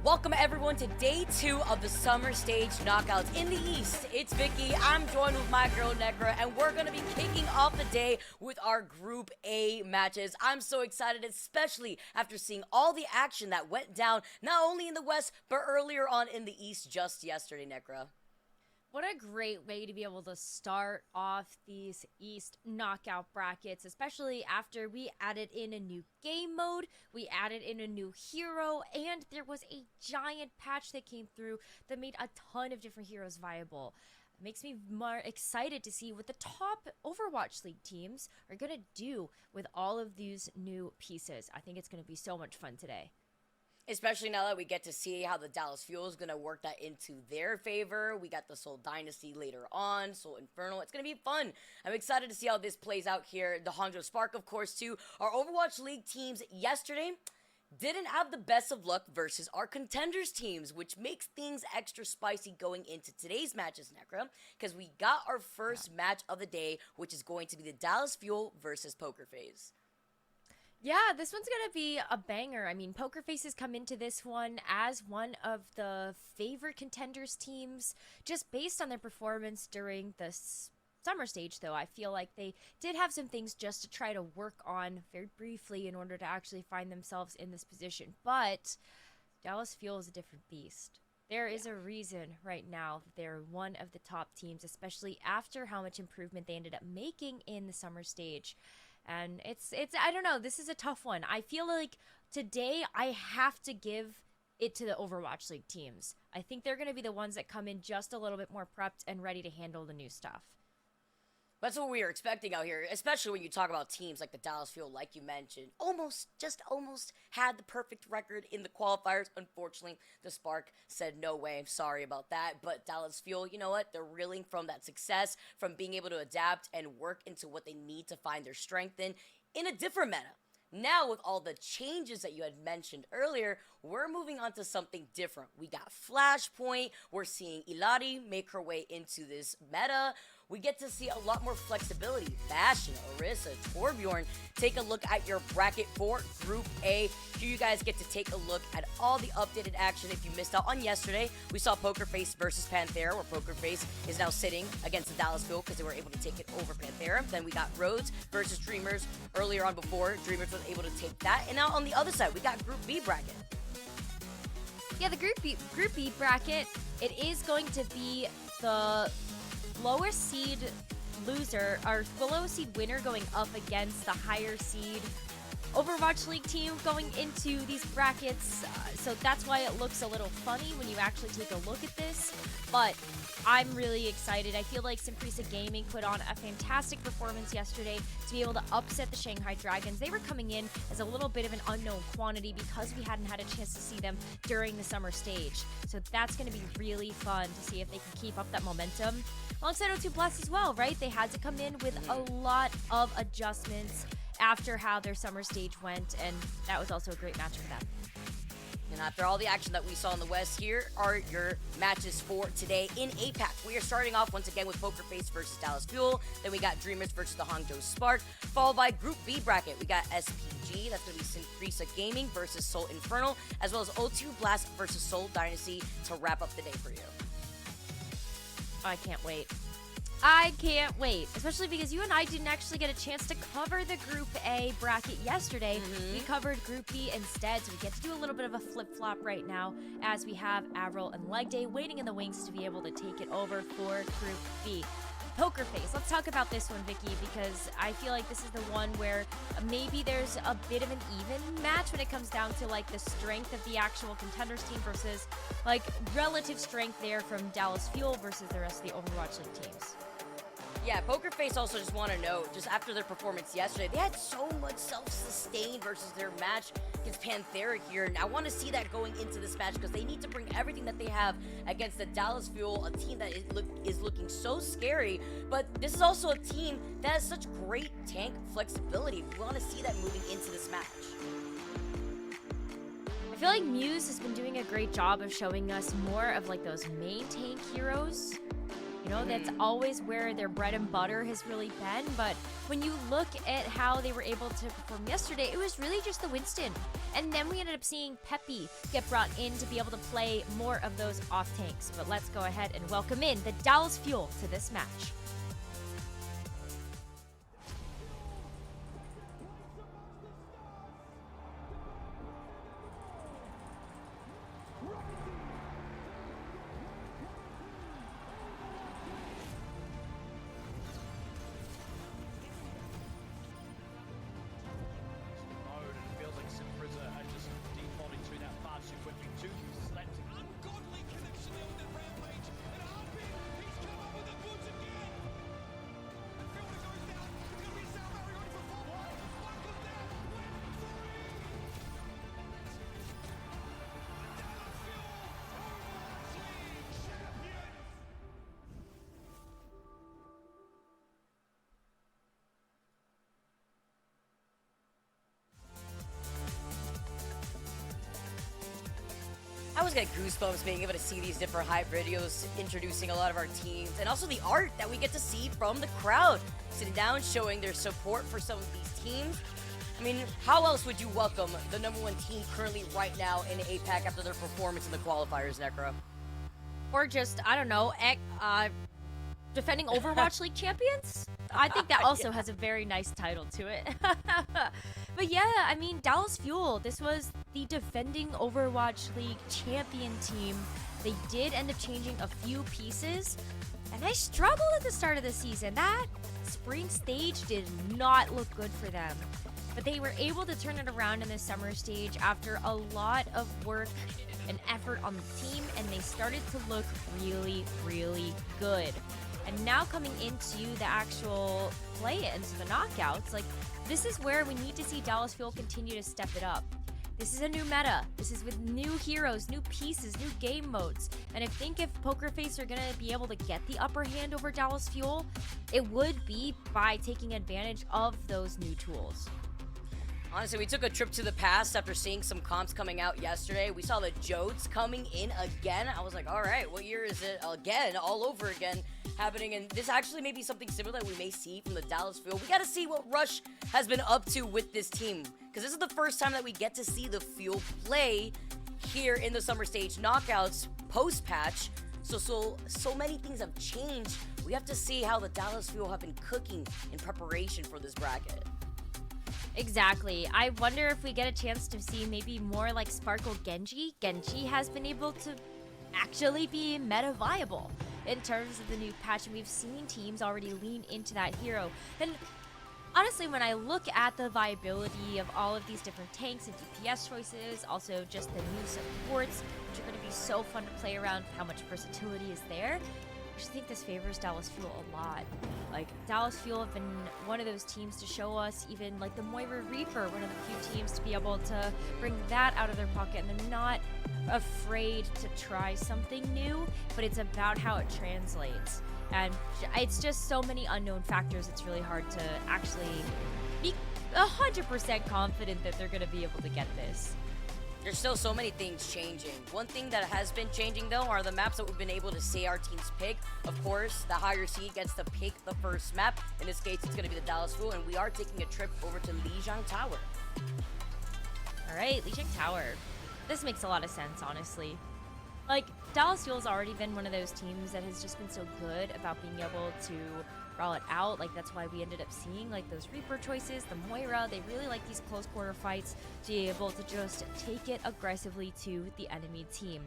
Welcome everyone to day 2 of the summer stage knockouts in the East. It's Vicky, I'm joined with my girl Necra, and we're going to be kicking off the day with our Group A matches. I'm so excited, especially after seeing all the action that went down, not only in the West, but earlier on in the East just yesterday, Necra. What a great way to be able to start off these East knockout brackets, especially after we added in a new game mode, we added in a new hero, and there was a giant patch that came through that made a ton of different heroes viable. It makes me more excited to see what the top Overwatch League teams are going to do with all of these new pieces. I think it's going to be so much fun today. Especially now that we get to see how the Dallas Fuel is going to work that into their favor. We got the Seoul Dynasty later on, Seoul Infernal. It's going to be fun. I'm excited to see how this plays out here. The Hangzhou Spark, of course, too. Our Overwatch League teams yesterday didn't have the best of luck versus our contenders teams, which makes things extra spicy going into today's matches, Necra, because we got our first match of the day, which is going to be the Dallas Fuel versus Poker Phase. Yeah, this one's going to be a banger. I mean, Poker Face has come into this one as one of the favorite contenders teams, just based on their performance during the summer stage, though. I feel like they did have some things just to try to work on very briefly in order to actually find themselves in this position. But Dallas Fuel is a different beast. There is a reason right now that they're one of the top teams, especially after how much improvement they ended up making in the summer stage. And it's I don't know, this is a tough one. I feel like today I have to give it to the Overwatch League teams. I think they're going to be the ones that come in just a little bit more prepped and ready to handle the new stuff. That's what we were expecting out here, especially when you talk about teams like the Dallas Fuel, like you mentioned. Just almost had the perfect record in the qualifiers. Unfortunately, the Spark said no way, sorry about that. But Dallas Fuel, you know what? They're reeling from that success, from being able to adapt and work into what they need to find their strength in a different meta. Now, with all the changes that you had mentioned earlier, we're moving on to something different. We got Flashpoint. We're seeing Ilari make her way into this meta. We get to see a lot more flexibility. Bastion, Orisa, Torbjorn. Take a look at your bracket for Group A. Here you guys get to take a look at all the updated action. If you missed out on yesterday, we saw Poker Face versus Panthera, where Poker Face is now sitting against the Dallas Fuel because they were able to take it over Panthera. Then we got Rhodes versus Dreamers earlier on before. Dreamers was able to take that. And now on the other side, we got Group B bracket. Yeah, the Group B bracket, it is going to be the lowest seed loser, or the lowest seed winner going up against the higher seed Overwatch League team going into these brackets. So that's why it looks a little funny when you actually take a look at this. But I'm really excited. I feel like Simprisa Gaming put on a fantastic performance yesterday to be able to upset the Shanghai Dragons. They were coming in as a little bit of an unknown quantity because we hadn't had a chance to see them during the summer stage. So that's going to be really fun to see if they can keep up that momentum. Alongside O2 Blast as well, right? They had to come in with a lot of adjustments after how their summer stage went, and that was also a great match for them. And after all the action that we saw in the West, here are your matches for today in APAC. We are starting off once again with Poker Face versus Dallas Fuel. Then we got Dreamers versus the Hangzhou Spark, followed by Group B bracket. We got SPG, that's going to be Simprisa Gaming versus Seoul Infernal, as well as O2 Blast versus Seoul Dynasty to wrap up the day for you. I can't wait. I can't wait, especially because you and I didn't actually get a chance to cover the Group A bracket yesterday. We covered Group B instead, so we get to do a little bit of a flip-flop right now as we have Avril and Leg Day waiting in the wings to be able to take it over for Group B. Poker Face. Let's talk about this one, Vicky, because I feel like this is the one where maybe there's a bit of an even match when it comes down to like the strength of the actual contenders team versus like relative strength there from Dallas Fuel versus the rest of the Overwatch League teams. Yeah, Poker Face also just want to note, just after their performance yesterday, they had so much self-sustain versus their match against Panthera here, and I want to see that going into this match because they need to bring everything that they have against the Dallas Fuel, a team that is looking so scary, but this is also a team that has such great tank flexibility. We want to see that moving into this match. I feel like Muse has been doing a great job of showing us more of like those main tank heroes. You know, that's always where their bread and butter has really been. But when you look at how they were able to perform yesterday, it was really just the Winston. And then we ended up seeing Peppy get brought in to be able to play more of those off tanks. But let's go ahead and welcome in the Dallas Fuel to this match. I always get goosebumps being able to see these different hype videos introducing a lot of our teams, and also the art that we get to see from the crowd sitting down showing their support for some of these teams. I mean, how else would you welcome the #1 team currently right now in APAC after their performance in the qualifiers, Necro? Or just, I don't know, defending Overwatch League champions? I think that also has a very nice title to it. But yeah, I mean, Dallas Fuel, this was the defending Overwatch League champion team. They did end up changing a few pieces, and I struggled at the start of the season. That spring stage did not look good for them. But they were able to turn it around in the summer stage after a lot of work and effort on the team, and they started to look really, really good. And now coming into the actual play-ins, the knockouts, like, this is where we need to see Dallas Fuel continue to step it up. This is a new meta. This is with new heroes, new pieces, new game modes. And I think if Poker Face are going to be able to get the upper hand over Dallas Fuel, it would be by taking advantage of those new tools. Honestly, we took a trip to the past after seeing some comps coming out yesterday. We saw the Jodes coming in again. I was like, all right, what year is it again, all over again, happening? And this actually may be something similar that we may see from the Dallas Fuel. We got to see what Rush has been up to with this team, because this is the first time that we get to see the Fuel play here in the summer stage knockouts post-patch. So many things have changed. We have to see how the Dallas Fuel have been cooking in preparation for this bracket. Exactly. I wonder if we get a chance to see maybe more like Sparkle Genji. Genji has been able to actually be meta viable in terms of the new patch, and we've seen teams already lean into that hero. And honestly, when I look at the viability of all of these different tanks and DPS choices, also just the new supports, which are going to be so fun to play around, how much versatility is there, I just think this favors Dallas Fuel a lot. Like, Dallas Fuel have been one of those teams to show us, even like the Moira Reaper, one of the few teams to be able to bring that out of their pocket, and they're not afraid to try something new, but it's about how it translates. And it's just so many unknown factors, it's really hard to actually be 100% confident that they're going to be able to get this. There's still so many things changing. One thing that has been changing, though, are the maps that we've been able to see our teams pick. Of course, the higher seed gets to pick the first map. In this case, it's going to be the Dallas Fuel, and we are taking a trip over to Lijiang Tower. All right, Lijiang Tower. This makes a lot of sense, honestly. Like, Dallas Fuel has already been one of those teams that has just been so good about being able to brawl it out. Like, that's why we ended up seeing like those Reaper choices, the Moira. They really like these close quarter fights to be able to just take it aggressively to the enemy team.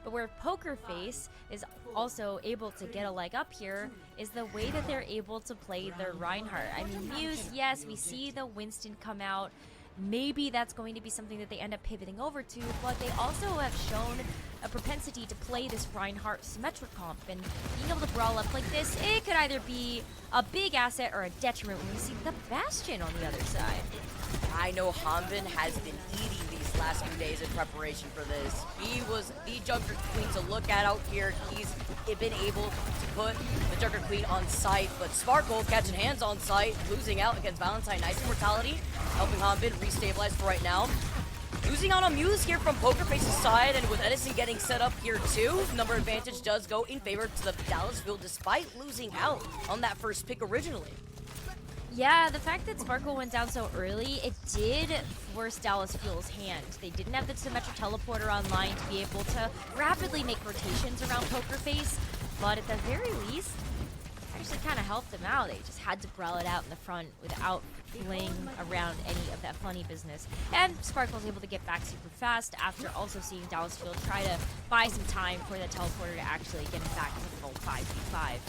But where Poker Face is also able to get a leg up here is the way that they're able to play their Reinhardt. I mean, Muse, yes, we see the Winston come out, maybe that's going to be something that they end up pivoting over to, but they also have shown a propensity to play this Reinhardt symmetric comp, and being able to brawl up like this, it could either be a big asset or a detriment when we see the Bastion on the other side. I know Hanbin has been eating these last few days in preparation for this. He was the Junker Queen to look at out here. He's been able to put the Junker Queen on site, but Sparkle catching hands on site, losing out against Valentine. Nice immortality, helping Hanbin restabilize for right now. Losing out on Muse here from Pokerface's side, and with Edison getting set up here too, number advantage does go in favor to the Dallas Fuel despite losing out on that first pick originally. Yeah, the fact that Sparkle went down so early, it did force Dallas Fuel's hand. They didn't have the symmetric teleporter online to be able to rapidly make rotations around Pokerface, but at the very least, actually kind of helped them out. They just had to brawl it out in the front without playing around any of that funny business. And Sparkle was able to get back super fast after also seeing Dallas Fuel try to buy some time for the teleporter to actually get him back to full 5v5.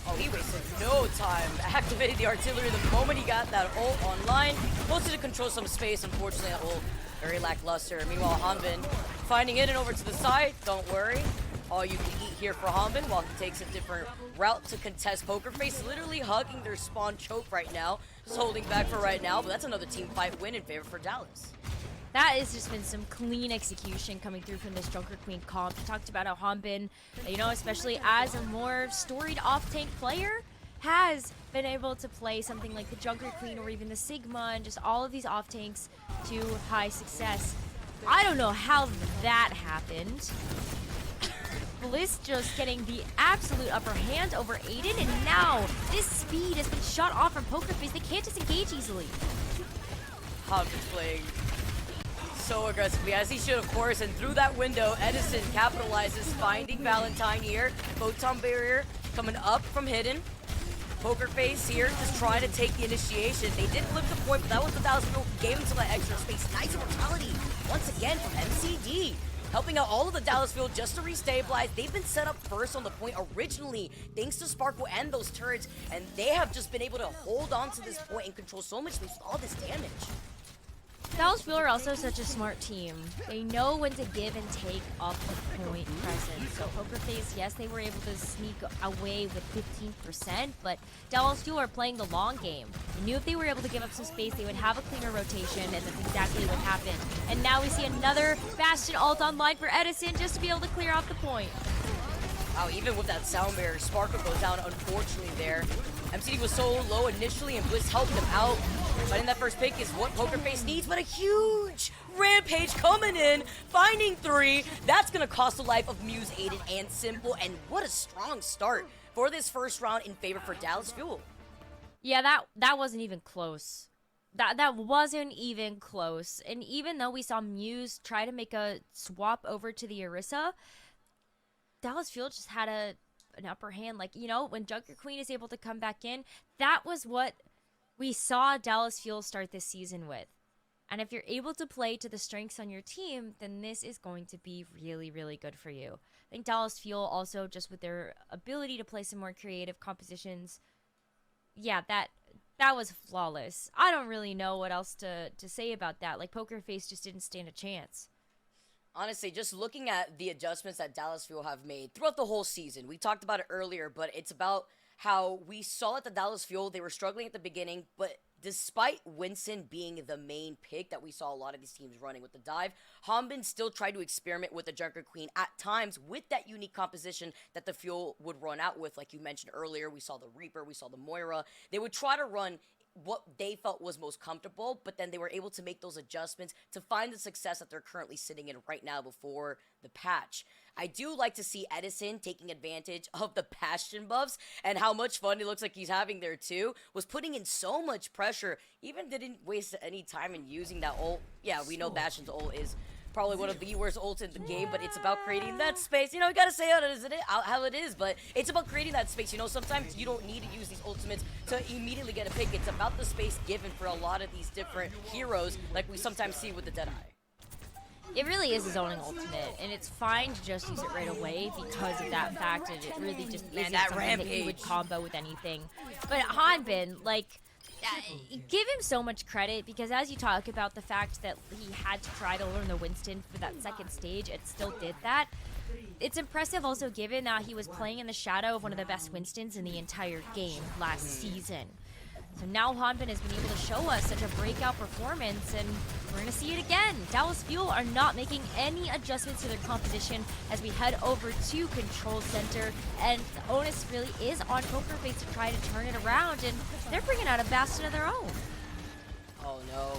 Oh, he wasted no time activating the artillery the moment he got that ult online. Mostly to control some space. Unfortunately, that ult very lackluster. Meanwhile, Hanbin finding in and over to the side. Don't worry. All you can eat here for Hanbin while he takes a different route to contest Pokerface. Literally hugging their spawn choke right now. Just holding back for right now, but that's another team fight win in favor for Dallas. That has just been some clean execution coming through from this Junker Queen comp. You talked about how Hanbin, you know, especially as a more storied off-tank player, has been able to play something like the Junker Queen or even the Sigma and just all of these off-tanks to high success. I don't know how that happened. Bliss just getting the absolute upper hand over Aiden, and now this speed has been shut off from Pokerface. They can't disengage easily. Hanbin's playing so aggressively, as he should, of course, and through that window, Edison capitalizes, finding Valentine here. Photon barrier coming up from hidden. Pokerface here, just trying to take the initiation. They did flip the point, but that was the Dallas Fuel who gave him some of that extra space. Nice immortality, once again, from MCD. Helping out all of the Dallas Fuel just to restabilize. They've been set up first on the point originally, thanks to Sparkle and those turrets, and they have just been able to hold on to this point and control so much with all this damage. Dallas Fuel are also such a smart team. They know when to give and take up the point presence. So Pokerface, yes, they were able to sneak away with 15%, but Dallas Fuel are playing the long game. They knew if they were able to give up some space, they would have a cleaner rotation, and that's exactly what happened. And now we see another Bastion ult online for Edison just to be able to clear off the point. Wow, even with that sound barrier, Sparkle goes down, unfortunately, there. MCD was so low initially, and Bliss helped him out. Finding that first pick is what Pokerface needs, but a huge rampage coming in, finding 3. That's going to cost the life of Muse, Aiden, and Simple, and what a strong start for this first round in favor for Dallas Fuel. Yeah, that wasn't even close. That wasn't even close. And even though we saw Muse try to make a swap over to the Orisa, Dallas Fuel just had an upper hand. Like, you know, when Junker Queen is able to come back in, that was what we saw Dallas Fuel start this season with. And if you're able to play to the strengths on your team, then this is going to be really, really good for you. I think Dallas Fuel also, just with their ability to play some more creative compositions, yeah, that was flawless. I don't really know what else to say about that. Like, Pokerface just didn't stand a chance. Honestly, just looking at the adjustments that Dallas Fuel have made throughout the whole season, we talked about it earlier, but it's about how we saw at the Dallas Fuel, they were struggling at the beginning, but despite Winston being the main pick that we saw a lot of these teams running with the dive, Hanbin still tried to experiment with the Junker Queen at times with that unique composition that the Fuel would run out with. Like you mentioned earlier, we saw the Reaper, we saw the Moira. They would try to run what they felt was most comfortable, but then they were able to make those adjustments to find the success that they're currently sitting in right now before the patch. I do like to see Edison taking advantage of the Bastion buffs and how much fun it looks like he's having there too. Was putting in so much pressure, even didn't waste any time in using that ult. Yeah, we know Bastion's ult is probably one of the worst ults in the game, but it's about creating that space. You know, you gotta say how it is, but it's about creating that space. You know, sometimes you don't need to use these ultimates to immediately get a pick. It's about the space given for a lot of these different heroes, like we sometimes see with the Deadeye. It really is his own ultimate, and it's fine to just use it right away because of that fact, and it really just isn't something that you would combo with anything. But Hanbin, like, give him so much credit, because as you talk about the fact that he had to try to learn the Winston for that second stage and still did that, it's impressive also given that he was playing in the shadow of one of the best Winstons in the entire game last season. So now Hanbin has been able to show us such a breakout performance, and we're going to see it again. Dallas Fuel are not making any adjustments to their composition as we head over to Control Center, and the onus really is on PokerFace to try to turn it around, and they're bringing out a Bastion of their own. Oh no,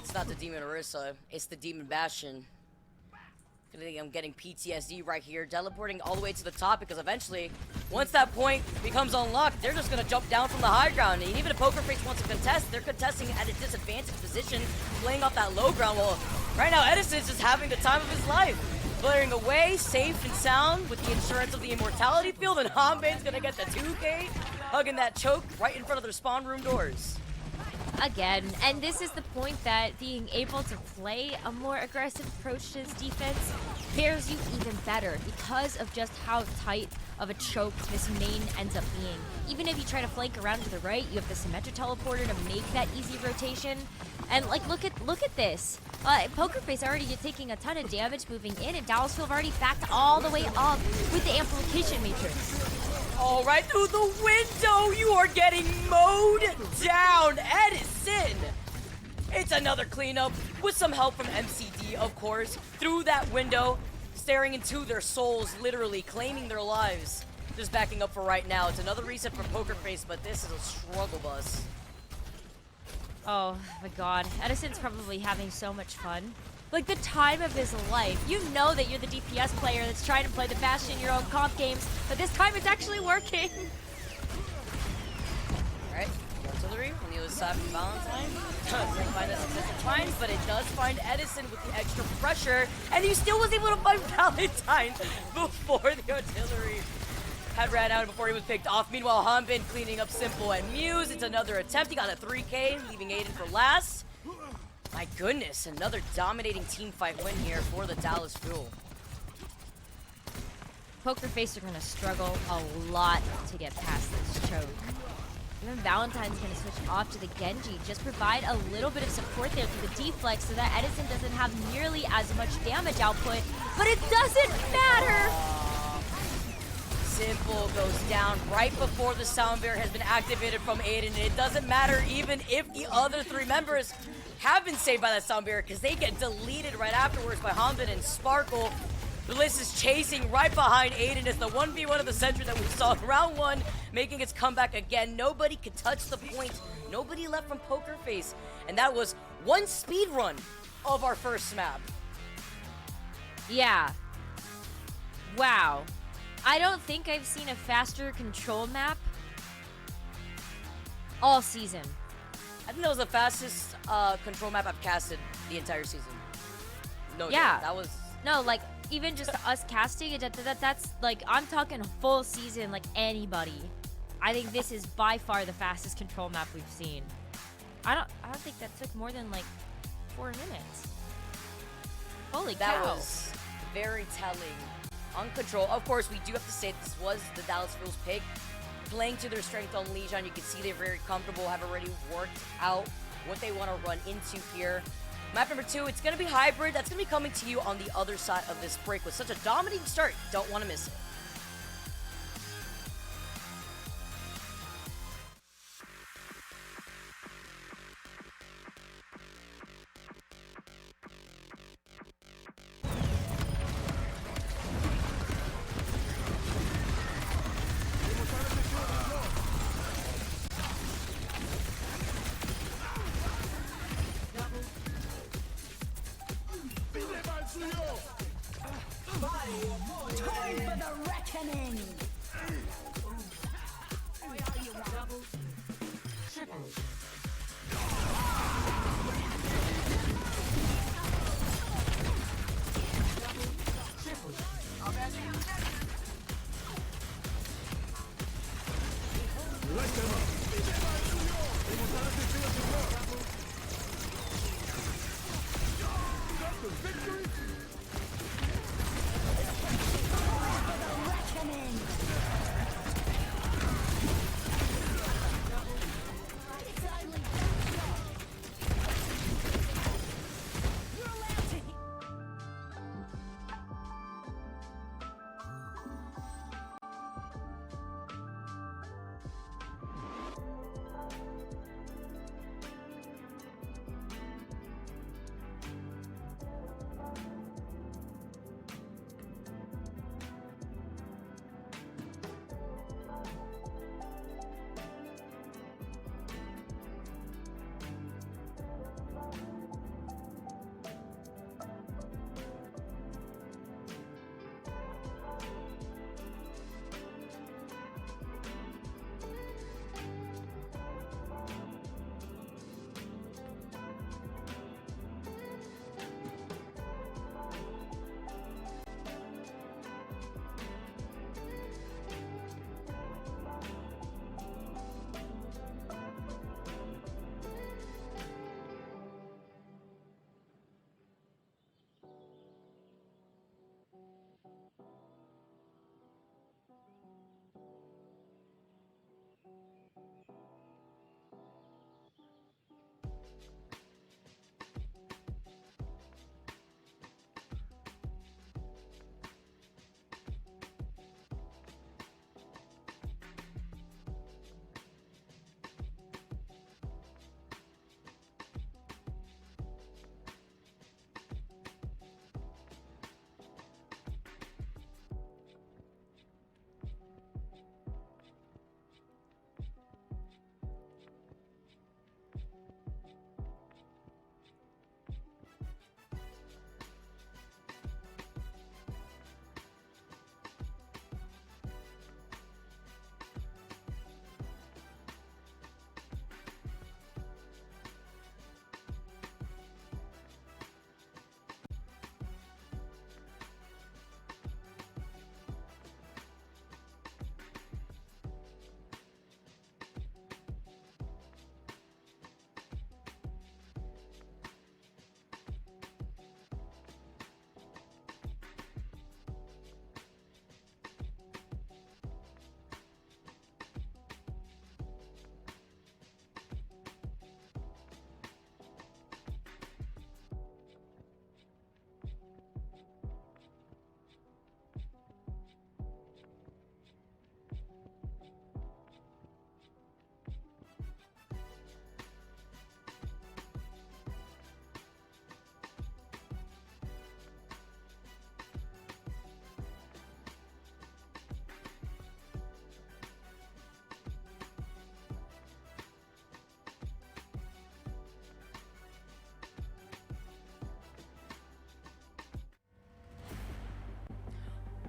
it's not the Demon Orisa, it's the Demon Bastion. I think I'm getting PTSD right here, teleporting all the way to the top, because eventually, once that point becomes unlocked, they're just going to jump down from the high ground. And even if PokerFace wants to contest, they're contesting at a disadvantaged position, playing off that low ground. Well, right now, Edison's just having the time of his life. Blaring away, safe and sound, with the insurance of the Immortality Field, and Hanbin's going to get the 2K, hugging that choke right in front of their spawn room doors. Again, and this is the point that being able to play a more aggressive approach to his defense pairs you even better because of just how tight of a choke this main ends up being. Even if you try to flank around to the right, you have the Symmetra teleporter to make that easy rotation. And like, look at this. PokerFace already taking a ton of damage moving in, and Dallas Fuel have already backed all the way up with the amplification matrix. All right, through the window, you are getting mowed down, Edison. It's another cleanup with some help from MCD, of course, through that window, staring into their souls, literally claiming their lives. Just backing up for right now. It's another reset for PokerFace, but this is a struggle bus. Oh my god, Edison's probably having so much fun. Like, the time of his life. You know that you're the DPS player that's trying to play the Bastion in your own comp games, but this time it's actually working. Alright, artillery on the other side from Valentine. Doesn't find us at times, but it does find Edison with the extra pressure, and he still was able to find Valentine before the artillery had ran out before he was picked off. Meanwhile, Hanbin cleaning up Simple and Muse. It's another attempt. He got a 3K, leaving Aiden for last. My goodness, another dominating team fight win here for the Dallas Fuel. PokerFace are going to struggle a lot to get past this choke. Even Valentine's going to switch off to the Genji, just provide a little bit of support there through the deflex so that Edison doesn't have nearly as much damage output, but it doesn't matter! Simple goes down right before the sound barrier has been activated from Aiden, and it doesn't matter even if the other three members have been saved by that sound barrier, because they get deleted right afterwards by Hanbin and Sparkle. Bliss is chasing right behind Aiden as the 1v1 of the century that we saw in round one, making its comeback again. Nobody could touch the point. Nobody left from PokerFace. And that was one speed run of our first map. Yeah. Wow. I don't think I've seen a faster control map all season. I think that was the fastest control map I've casted the entire season. No, yeah. That was... No, like, even just us casting it, that's, like, I'm talking full season, like, anybody. I think this is by far the fastest control map we've seen. I don't think that took more than, like, 4 minutes. Holy cow. That was very telling. On control, of course, we do have to say this was the Dallas Fuel's pick. Playing to their strength on Lijiang, you can see they're very comfortable, have already worked out what they want to run into here. Map number 2, it's going to be hybrid. That's going to be coming to you on the other side of this break with such a dominating start. Don't want to miss it. Time for the reckoning!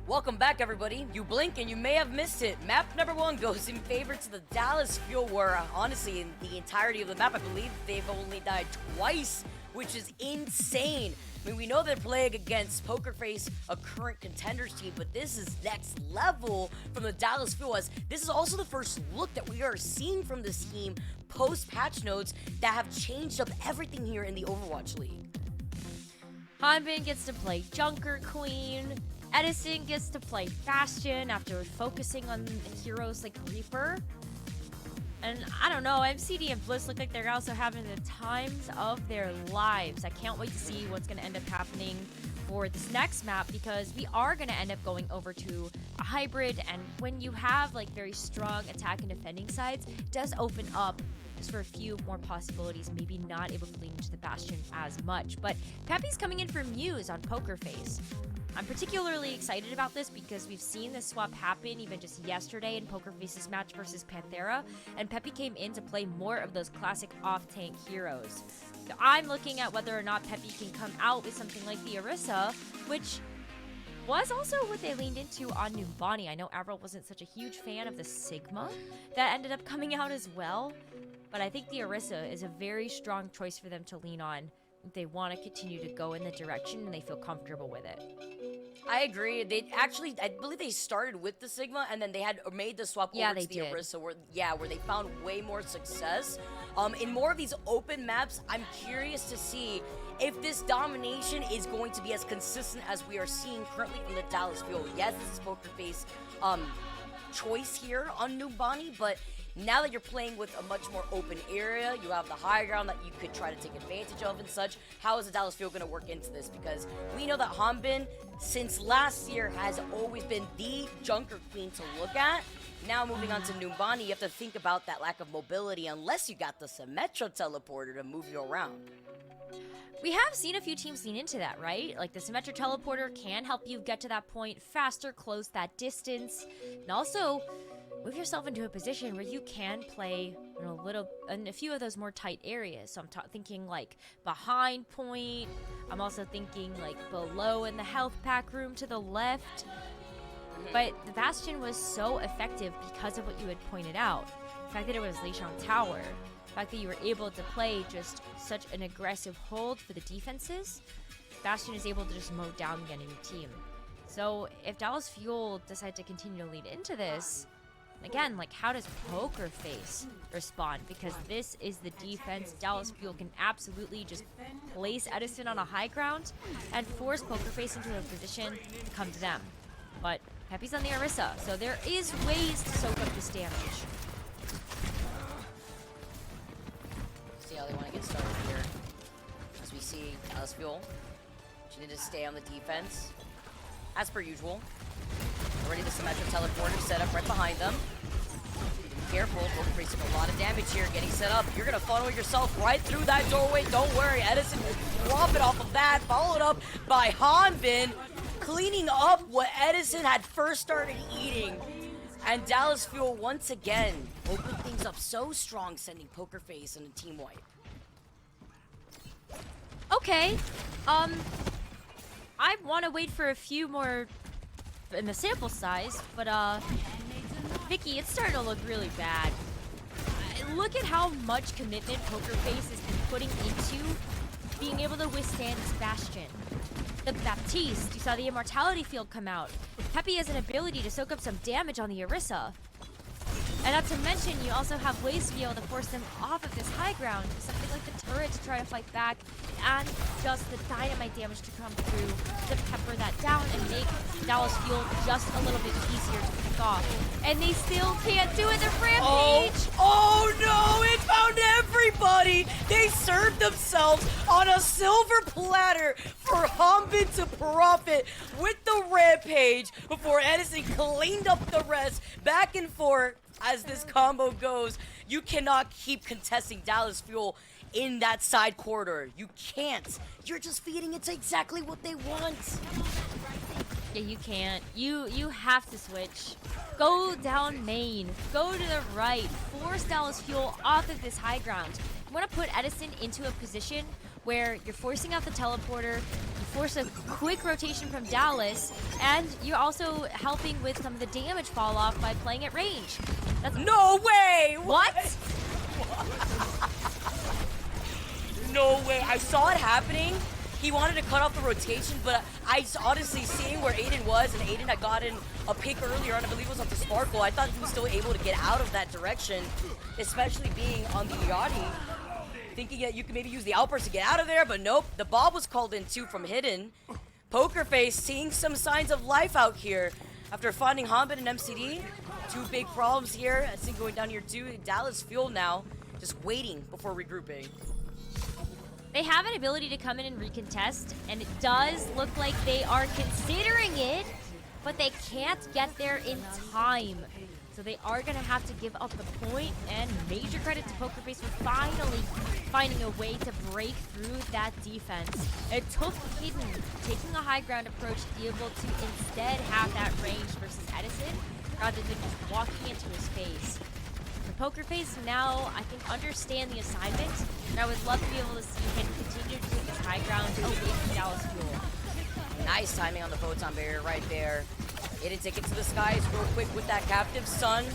Welcome back, everybody. You blink and you may have missed it. Map number 1 goes in favor to the Dallas Fuel, where honestly, in the entirety of the map, I believe they've only died twice, which is insane. I mean, we know they're playing against Poker Face, a current contenders team, but this is next level from the Dallas Fuel, as this is also the first look that we are seeing from this team post-patch notes that have changed up everything here in the Overwatch League. Hanbin gets to play Junker Queen. Edison gets to play Bastion after focusing on heroes like Reaper. And I don't know, MCD and Bliss look like they're also having the times of their lives. I can't wait to see what's going to end up happening for this next map, because we are going to end up going over to a hybrid, and when you have like very strong attack and defending sides, it does open up just for a few more possibilities, maybe not able to lean into the Bastion as much. But Peppy's coming in for Muse on Poker Face. I'm particularly excited about this because we've seen this swap happen even just yesterday in Poker Face's match versus Panthera, and Peppy came in to play more of those classic off-tank heroes. So I'm looking at whether or not Peppy can come out with something like the Orisa, which was also what they leaned into on Numbani. I know Avril wasn't such a huge fan of the Sigma that ended up coming out as well, but I think the Orisa is a very strong choice for them to lean on if they want to continue to go in the direction and they feel comfortable with it. I agree. They actually, I believe they started with the Sigma and then they had made the swap over to the Orisa, where they found way more success. In more of these open maps, I'm curious to see if this domination is going to be as consistent as we are seeing currently from the Dallas Fuel. Yes, this is Poker Face choice here on Numbani, but now that you're playing with a much more open area, you have the high ground that you could try to take advantage of and such. How is the Dallas Fuel going to work into this? Because we know that Hanbin, since last year, has always been the Junker Queen to look at. Now moving on to Numbani, you have to think about that lack of mobility unless you got the Symmetra teleporter to move you around. We have seen a few teams lean into that, right? Like the Symmetra teleporter can help you get to that point faster, close that distance, and also move yourself into a position where you can play in a few of those more tight areas. So I'm thinking like behind point. I'm also thinking like below in the health pack room to the left. But the Bastion was so effective because of what you had pointed out. The fact that it was Lijiang Tower. The fact that you were able to play just such an aggressive hold for the defenses. Bastion is able to just mow down the enemy team. So if Dallas Fuel decide to continue to lead into this, again, like, how does Poker Face respond? Because this is the defense. Dallas Fuel can absolutely just place Edison on a high ground and force Poker Face into a position to come to them. But Peppy's on the Orisa, so there is ways to soak up this damage. See how they want to get started here. As we see Dallas Fuel, she need to stay on the defense, as per usual. Already the Symmetra teleporter set up right behind them. Be careful, Poker Face took a lot of damage here getting set up. You're gonna funnel yourself right through that doorway. Don't worry, Edison will drop it off of that, followed up by Hanbin, cleaning up what Edison had first started eating. And Dallas Fuel once again opened things up so strong, sending Poker Face in a team wipe. Okay, I want to wait for a few more in the sample size, but Vicky, it's starting to look really bad. Look at how much commitment Poker Face has been putting into being able to withstand this Bastion. The Baptiste, you saw the Immortality field come out. Peppy has an ability to soak up some damage on the Orisa. And not to mention, you also have ways to be able to force them off of this high ground. Something like the turret to try to fight back, and just the dynamite damage to come through to pepper that down and make Dallas Fuel just a little bit easier to pick off. And they still can't do it. The Rampage! Oh no, it found everybody! They served themselves on a silver platter for Hanbin to profit with the Rampage before Edison cleaned up the rest. Back and forth as this combo goes. You cannot keep contesting Dallas Fuel in that side corridor. You can't. You're just feeding it to exactly what they want. Yeah, you can't. You have to switch. Go down main. Go to the right. Force Dallas Fuel off of this high ground. want to put Edison into a position where you're forcing out the teleporter, you force a quick rotation from Dallas, and you're also helping with some of the damage fall off by playing at range. That's No way! what? No way. I saw it happening. He wanted to cut off the rotation, but I honestly seeing where Aiden was, and Aiden had gotten a pick earlier on, I believe it was off the Sparkle. I thought he was still able to get out of that direction, especially being on the Yachty. Thinking that you could maybe use the outburst to get out of there, but nope. The Bob was called in too from Hidden. Pokerface seeing some signs of life out here after finding Hanbin and MCD. Two big problems here. I think going down here too. Dallas Fuel now just waiting before regrouping. They have an ability to come in and recontest, and it does look like they are considering it, but they can't get there in time. So they are going to have to give up the point, and major credit to Pokerface for finally finding a way to break through that defense. It took Hidden taking a high ground approach to be able to instead have that range versus Edison, rather than just walking into his face. Pokerface now, I think, understand the assignment, and I would love to be able to see him continue to take his high ground away from Dallas Fuel. Nice timing on the photon barrier right there. Hidden take it to the skies real quick with that captive sun.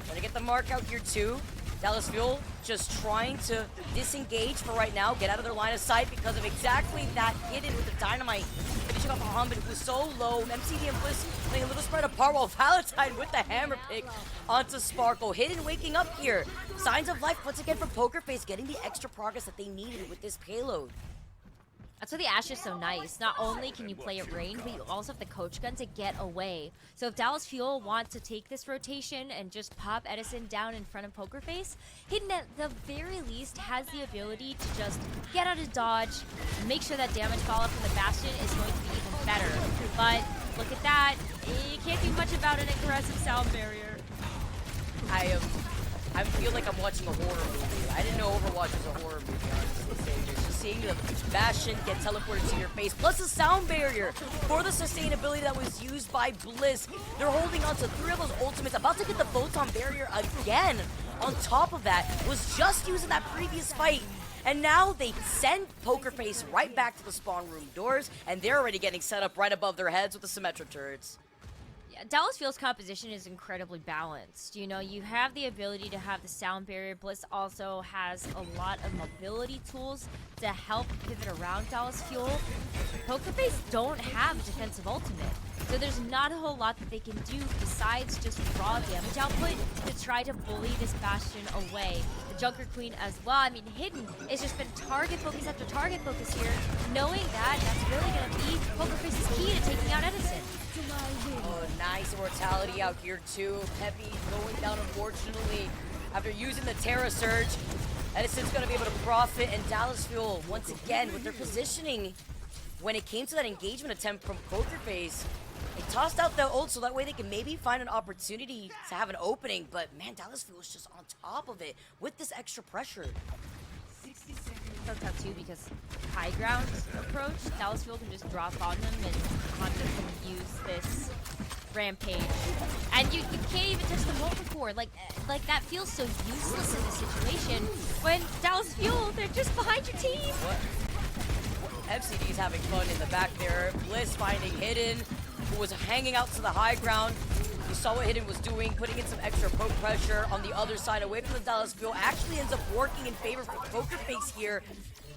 Gonna get the mark out here too. Dallas Fuel just trying to disengage for right now, get out of their line of sight because of exactly that Hidden with the dynamite. Finishing off a Hanbin who was so low. MCD and Bliss playing a little spread apart while Valentine with the hammer pick onto Sparkle. Hidden waking up here. Signs of life once again from Pokerface, getting the extra progress that they needed with this payload. That's why the Ashe is so nice. Not only can you play at range, but you also have the coach gun to get away. So if Dallas Fuel wants to take this rotation and just pop Edison down in front of Pokerface, Hidden at the very least has the ability to just get out of dodge, make sure that damage fall from the Bastion is going to be even better. But look at that. You can't do much about an aggressive sound barrier. I feel like I'm watching a horror movie. I didn't know Overwatch was a horror movie, honestly. Just seeing the Bastion get teleported to your face, plus a sound barrier for the sustainability that was used by Bliss. They're holding on to 3 of those ultimates, about to get the photon barrier again. On top of that, was just using that previous fight. And now they send Pokerface right back to the spawn room doors, and they're already getting set up right above their heads with the symmetric turrets. Dallas Fuel's composition is incredibly balanced. You know, you have the ability to have the sound barrier. Bliss also has a lot of mobility tools to help pivot around Dallas Fuel. Pokerface don't have a defensive ultimate, so there's not a whole lot that they can do besides just raw damage output to try to bully this Bastion away. The Junker Queen as well. I mean, Hidden has just been target focus after target focus here, knowing that that's really going to be Pokerface's key to taking out Edison. Oh, nice mortality out here too. Peppy going down, unfortunately, after using the Terra Surge. Edison's going to be able to profit, and Dallas Fuel, once again, with their positioning, when it came to that engagement attempt from Pokerface, they tossed out the ult so that way they can maybe find an opportunity to have an opening, but man, Dallas Fuel is just on top of it with this extra pressure. So tough too because high ground approach, Dallas Fuel can just drop on them and Honda can use this rampage. And you can't even touch the multi-core. Like that feels so useless in this situation when Dallas Fuel, they're just behind your team. What? MCD's having fun in the back there. Bliss finding Hidden, who was hanging out to the high ground. You saw what Hidden was doing, putting in some extra poke pressure on the other side away from the Dallas Fuel. Actually ends up working in favor for Pokerface here.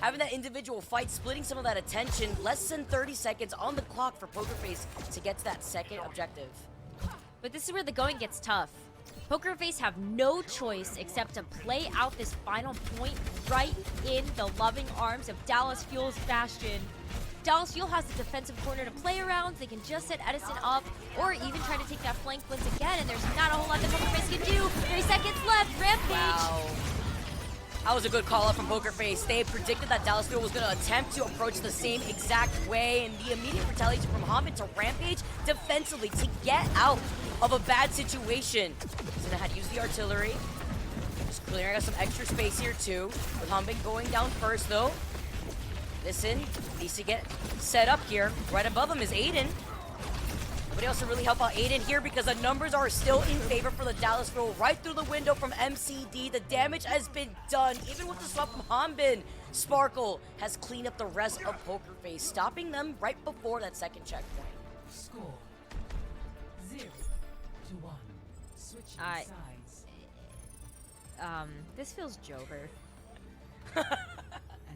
Having that individual fight, splitting some of that attention. Less than 30 seconds on the clock for Pokerface to get to that second objective. But this is where the going gets tough. Pokerface have no choice except to play out this final point right in the loving arms of Dallas Fuel's Bastion. Dallas Fuel has the defensive corner to play around. They can just set Edison up or even try to take that flank once again, and there's not a whole lot that Pokerface can do. 30 seconds left. Rampage. Wow. That was a good call out from Pokerface. They predicted that Dallas Fuel was going to attempt to approach the same exact way, and the immediate retaliation from Hanbin to Rampage defensively to get out of a bad situation. So they had to use the artillery. Just clearing out some extra space here too. With Hanbin going down first though. Listen, needs to get set up here. Right above him is Aiden. Nobody else to really help out Aiden here because the numbers are still in favor for the Dallas Fuel. Right through the window from MCD. The damage has been done. Even with the swap from Hanbin, Sparkle has cleaned up the rest of Poker Face, stopping them right before that second checkpoint. Score 0-1. Switching sides. This feels Jover.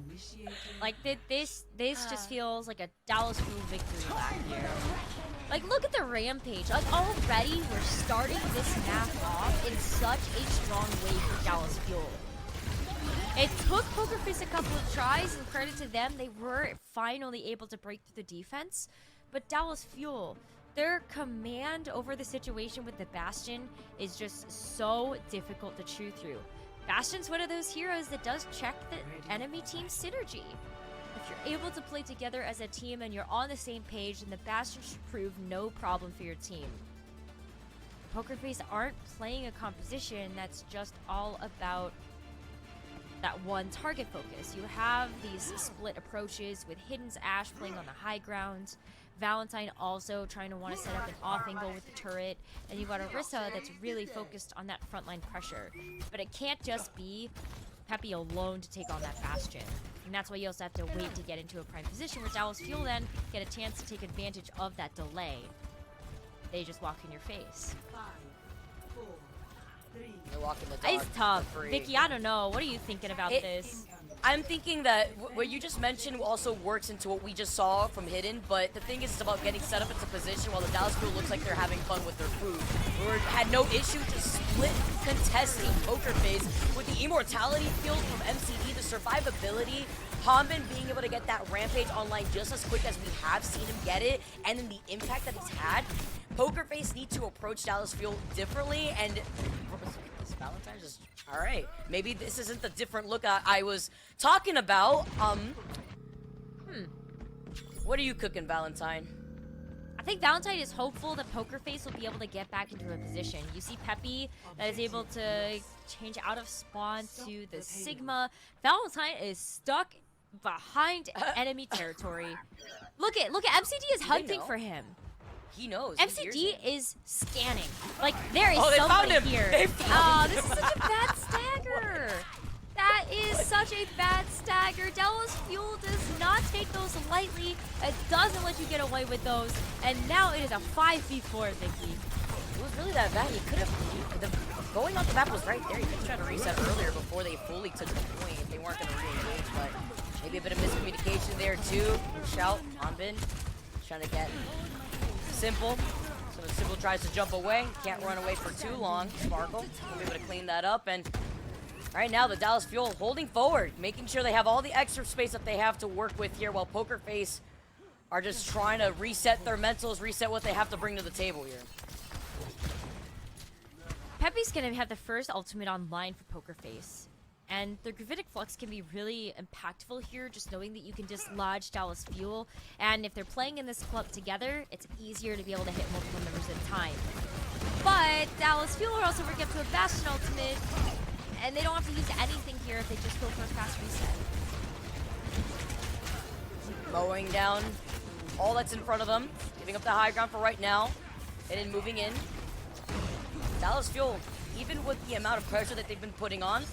Initiating. Like this just feels like a Dallas Fuel victory lap here. Like look at the rampage. Like already we're starting this map off in such a strong way for Dallas Fuel. It took Poker Face a couple of tries, and credit to them, they were finally able to break through the defense. But Dallas Fuel, their command over the situation with the Bastion is just so difficult to chew through. Bastion's one of those heroes that does check the enemy team's synergy. If you're able to play together as a team and you're on the same page, then the Bastion should prove no problem for your team. Poker Face aren't playing a composition that's just all about that one target focus. You have these split approaches with Hidden's Ash playing on the high ground, Valentine also trying to want to set up an off angle with the turret, and you've got Orisa that's really focused on that frontline pressure. But it can't just be Peppy alone to take on that Bastion. And that's why you also have to wait to get into a prime position where Dallas Fuel then get a chance to take advantage of that delay. They just walk in your face. 5, 4, 3. They walk in the dark. It's tough. for free. Vicky, I don't know. What are you thinking about this? I'm thinking that what you just mentioned also works into what we just saw from Hidden, but the thing is it's about getting set up into position while the Dallas Crew looks like they're having fun with their food. We had no issue to split contesting Poker Face with the immortality field from MCD, the survivability, Hanbin being able to get that rampage online just as quick as we have seen him get it, and then the impact that he's had. Poker Face need to approach Dallas Fuel differently, and this Valentine's just all right. Maybe this isn't the different look I was talking about. What are you cooking, Valentine? I think Valentine is hopeful that Poker Face will be able to get back into a position. You see Peppy that is able to change out of spawn to the Sigma. Valentine is stuck behind enemy territory. Look at MCD is hunting for him. He knows. He hears MCD it. is scanning. Like there is they somebody found him. here. They found This is such a bad stagger. That is such a bad stagger. Dallas Fuel does not take those lightly. It doesn't let you get away with those. And now it is a 5v4, Vicky. It was really that bad. He could have. Going off the map was right there. He could have tried to reset earlier before they fully took the point if they weren't going to re-engage. But maybe a bit of miscommunication there too. Shout, Hanbin, trying to get Simple. So when Simple tries to jump away, can't run away for too long. Sparkle will be able to clean that up. And right now, the Dallas Fuel holding forward, making sure they have all the extra space that they have to work with here, while Poker Face are just trying to reset their mentals, reset what they have to bring to the table here. Peppy's gonna have the first ultimate online for Poker Face. And the Gravitic Flux can be really impactful here, just knowing that you can dislodge Dallas Fuel. And if they're playing in this club together, it's easier to be able to hit multiple members at a time. But Dallas Fuel are also working up to a Bastion ultimate, and they don't have to use anything here if they just go for a fast reset. Mowing down all that's in front of them, giving up the high ground for right now, and then moving in. Dallas Fuel, even with the amount of pressure that they've been putting on,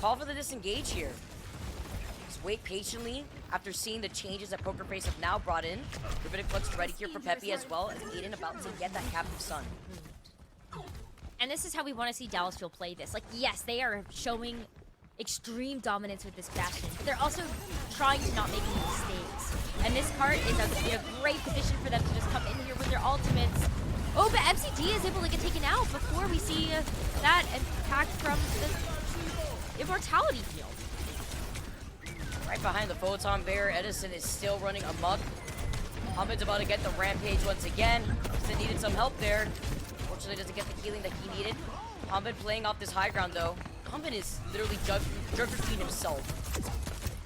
call for the disengage here. Just wait patiently after seeing the changes that Poker Face have now brought in. Gravitic Flux ready here for Peppy as well as Aiden about to get that Captive Sun. And this is how we want to see Dallas Fuel play this. Like, yes, they are showing extreme dominance with this Bastion, but they're also trying to not make any mistakes. And this cart is in a great position for them to just come in here with their ultimates. Oh, but MCD is able to get taken out before we see that impact from the immortality field. Right behind the Photon Bear, Edison is still running amok. Hanbin's about to get the rampage once again. Edison needed some help there. Fortunately, doesn't get the healing that he needed. Hanbin playing off this high ground though. Hanbin is literally Joker Queen himself.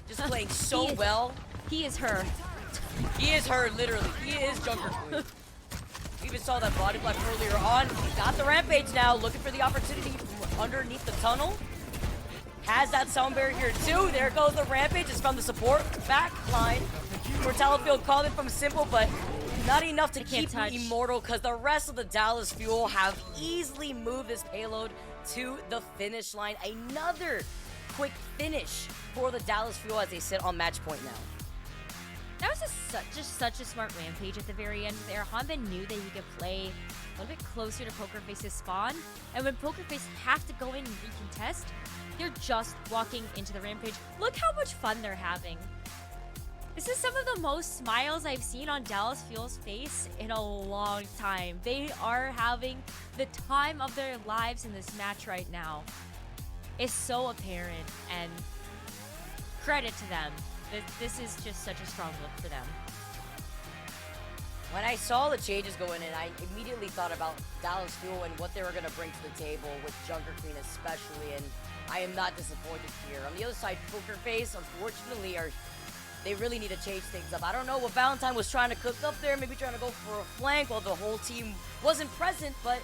Just playing so well. He is her. He is her, literally. He is Joker Queen. We even saw that body block earlier on. He got the rampage now, looking for the opportunity from underneath the tunnel. Has that sound barrier here too. There goes the rampage. It's from the support back line. Mortality field called it from Simple, but Not enough to They can't keep touch. you immortal, because the rest of the Dallas Fuel have easily moved this payload to the finish line. Another quick finish for the Dallas Fuel as they sit on match point now. That was just such a smart rampage at the very end there. Hanbin knew that he could play a little bit closer to Pokerface's spawn, and when Pokerface have to go in and recontest, they're just walking into the rampage. Look how much fun they're having. This is some of the most smiles I've seen on Dallas Fuel's face in a long time. They are having the time of their lives in this match right now. It's so apparent, and credit to them. This is just such a strong look for them. When I saw the changes go in, and I immediately thought about Dallas Fuel and what they were going to bring to the table with Junker Queen especially, and I am not disappointed here. On the other side, Pokerface, unfortunately, they really need to change things up. I don't know what Valentine was trying to cook up there, maybe trying to go for a flank while the whole team wasn't present, but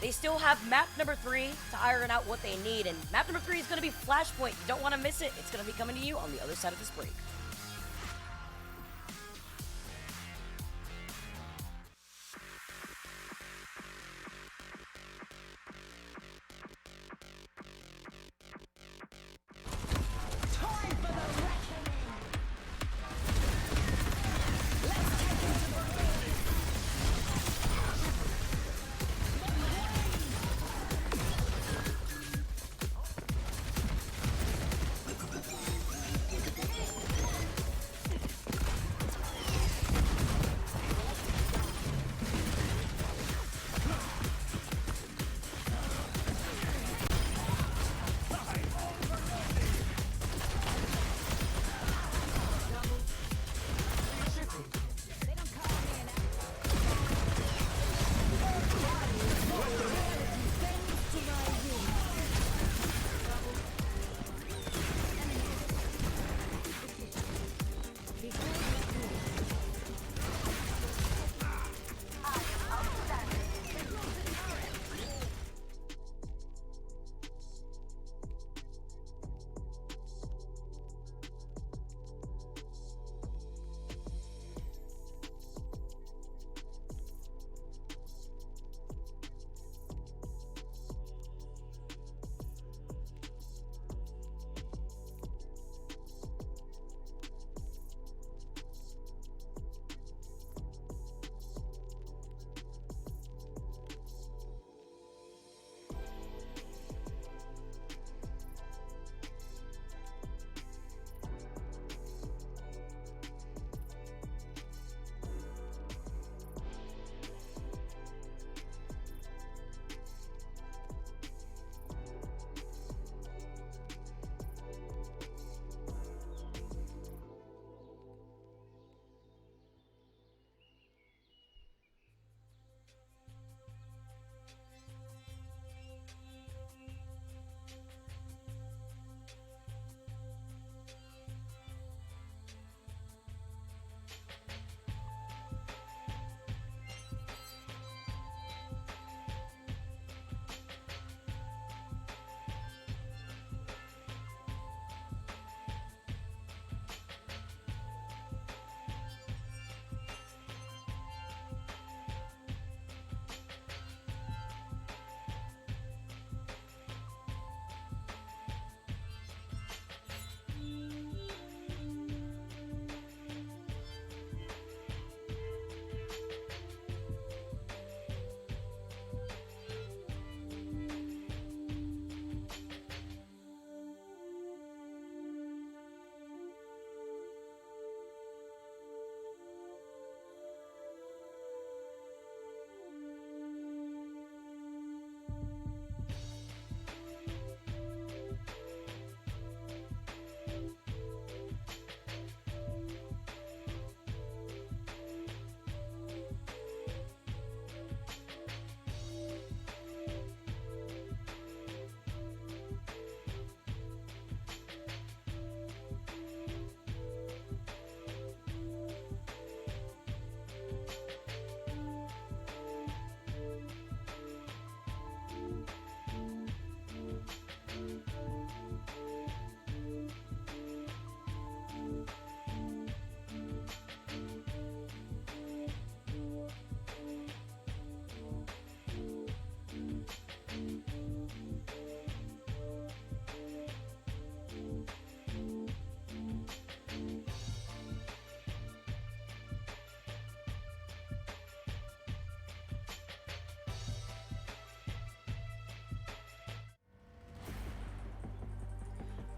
they still have map number 3 to iron out what they need, and map number 3 is going to be Flashpoint. You don't want to miss it. It's going to be coming to you on the other side of this break.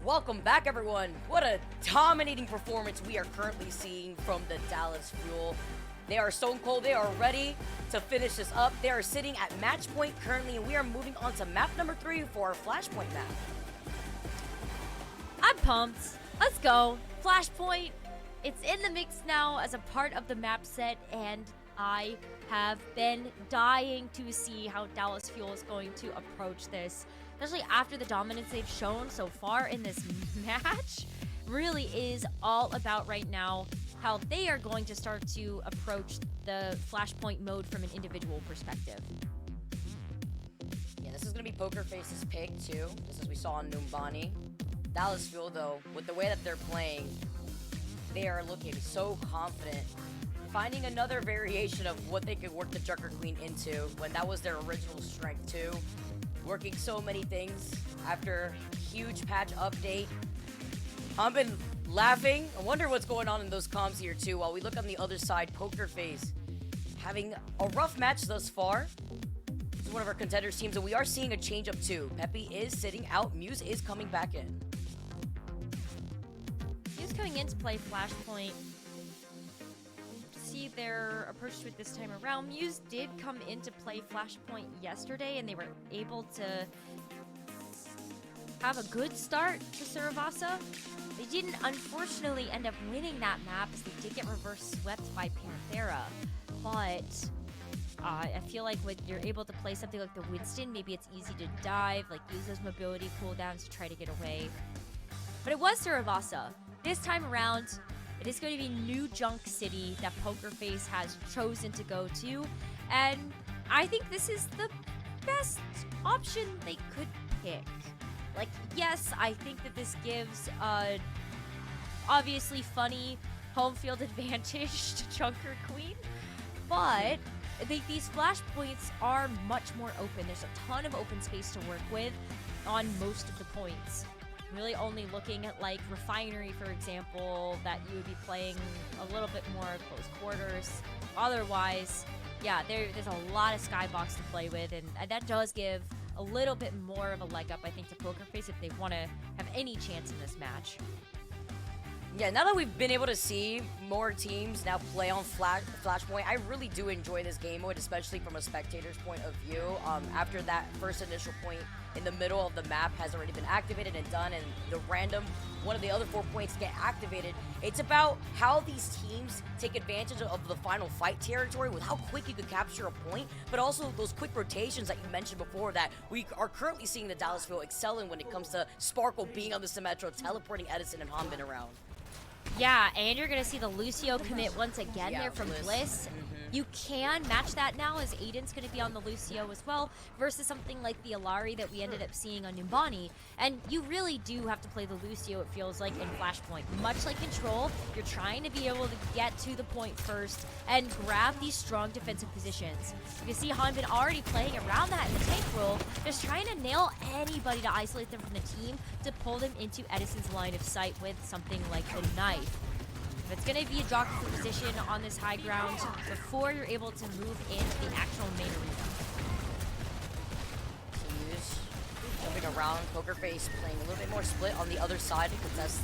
Welcome back, everyone. What a dominating performance we are currently seeing from the Dallas Fuel. They are stone cold. They are ready to finish this up. They are sitting at match point currently, and we are moving on to map number 3 for our Flashpoint map. I'm pumped. Let's go. Flashpoint. It's in the mix now as a part of the map set, and I have been dying to see how Dallas Fuel is going to approach this. Especially after the dominance they've shown so far in this match, really is all about right now how they are going to start to approach the Flashpoint mode from an individual perspective. Yeah, this is going to be Poker Face's pick, too, just as we saw on Numbani. Dallas Fuel, though, with the way that they're playing, they are looking so confident, finding another variation of what they could work the Junker Queen into when that was their original strength, too. Working so many things after huge patch update. I've been laughing. I wonder what's going on in those comms here too. While we look on the other side, Poker Face having a rough match thus far. This is one of our contenders teams, and we are seeing a change up too. Peppy is sitting out. Muse is coming back in. Muse coming in to play Flashpoint. See their approach to it this time around. Muse did come in to play Flashpoint yesterday, and they were able to have a good start to Saravasa. They didn't unfortunately end up winning that map, as they did get reverse swept by Panthera. But I feel like when you're able to play something like the Winston, maybe it's easy to dive, like use those mobility cooldowns to try to get away. But it was Saravasa. This time around, it is going to be New Junk City that Poker Face has chosen to go to, and I think this is the best option they could pick. Like, yes, I think that this gives obviously funny home field advantage to Junker Queen, but I think these flashpoints are much more open. There's a ton of open space to work with on most of the points. Really only looking at like Refinery, for example, that you would be playing a little bit more close quarters. Otherwise, yeah, there's a lot of skybox to play with, and that does give a little bit more of a leg up, I think, to Poker Face if they want to have any chance in this match. Yeah, now that we've been able to see more teams now play on Flashpoint, I really do enjoy this game mode, especially from a spectator's point of view. After that first initial point in the middle of the map has already been activated and done, and the random one of the other 4 points get activated, it's about how these teams take advantage of the final fight territory with how quick you could capture a point, but also those quick rotations that you mentioned before that we are currently seeing the Dallas Fuel excel in when it comes to Sparkle being on the Symmetro, teleporting Edison and Hanbin around. Yeah, and you're going to see the Lucio commit once again there from Bliss. You can match that now, as Aiden's going to be on the Lucio as well, versus something like the Alari that we ended up seeing on Numbani. And you really do have to play the Lucio, it feels like, in Flashpoint. Much like Control, you're trying to be able to get to the point first and grab these strong defensive positions. You can see Hanbin already playing around that in the tank role, just trying to nail anybody to isolate them from the team to pull them into Edison's line of sight with something like the knife. It's going to be a jockey for position on this high ground before you're able to move into the actual main arena. Hughes jumping around, Poker Face playing a little bit more split on the other side to contest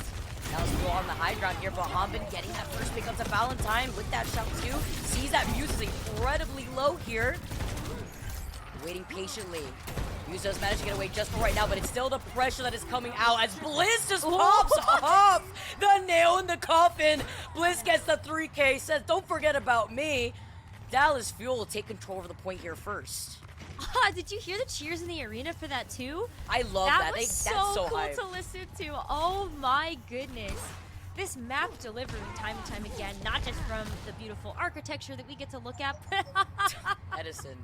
Dallas Fuel on the high ground here, but Hanbin getting that first pick up to Valentine with that shot too. Sees that Muse is incredibly low here. Waiting patiently. Muse does manage to get away just for right now, but it's still the pressure that is coming out as Bliss just pops up the nail in the coffin. Bliss gets the 3K, says, don't forget about me. Dallas Fuel will take control of the point here first. Did you hear the cheers in the arena for that too? I love that. That's so so cool hype. to listen to. Oh my goodness. This map delivering time and time again, not just from the beautiful architecture that we get to look at. Edison.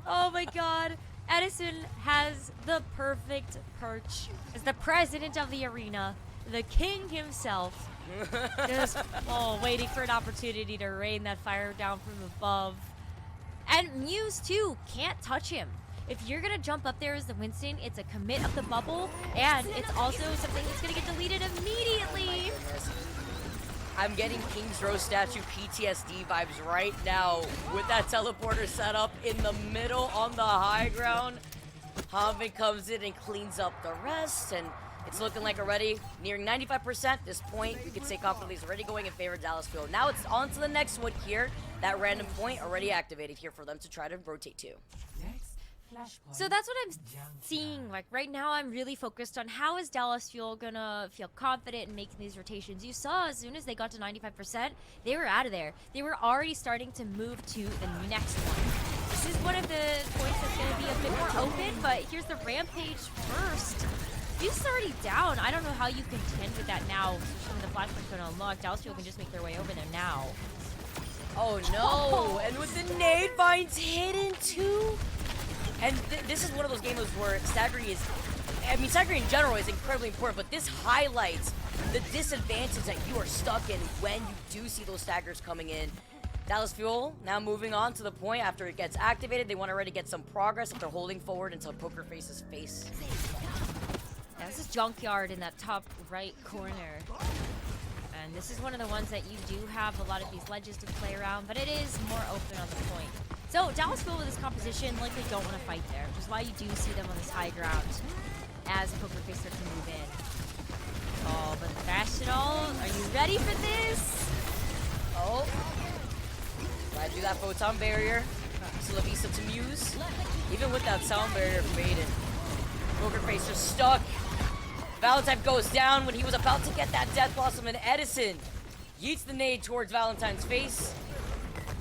Oh my god. Edison has the perfect perch as the president of the arena, the king himself. Just waiting for an opportunity to rain that fire down from above. And Muse too can't touch him. If you're gonna jump up there as the Winston, it's a commit of the bubble, and it's also something that's gonna get deleted immediately. I'm getting King's Row statue PTSD vibes right now with that teleporter set up in the middle on the high ground. Hanbin comes in and cleans up the rest, and It's looking like already nearing 95%. This point, we could say confidently is already going in favor of Dallas Fuel. Now it's on to the next one here. That random point already activated here for them to try to rotate to. Next flashpoint. So that's what I'm seeing. Like right now, I'm really focused on how is Dallas Fuel gonna feel confident in making these rotations. You saw as soon as they got to 95%, they were out of there. They were already starting to move to the next one. This is one of the points that's gonna be a bit more open, but here's the Rampage first. He's already down. I don't know how you contend with that now, especially when the flashpoint's going to unlock. Dallas Fuel can just make their way over there now. Oh no! And with the nade finds hidden too. And this is one of those games where staggering is, I mean, staggering in general is incredibly important, but this highlights the disadvantage that you are stuck in when you do see those staggers coming in. Dallas Fuel now moving on to the point after it gets activated. They want to already get some progress if they're holding forward until Poker Face's face. Yeah, this is Junkyard in that top right corner. And this is one of the ones that you do have a lot of these ledges to play around, but it is more open on the point. So Dallas Fuel with this composition likely don't want to fight there, which is why you do see them on this high ground as Poker Face starts to move in. Oh, but National, are you ready for this? Oh. Gotta do that photon barrier. Still Vista to Muse. Even with that sound barrier faded. Poker Face just stuck. Valentine goes down when he was about to get that Death Blossom, and Edison yeets the nade towards Valentine's face.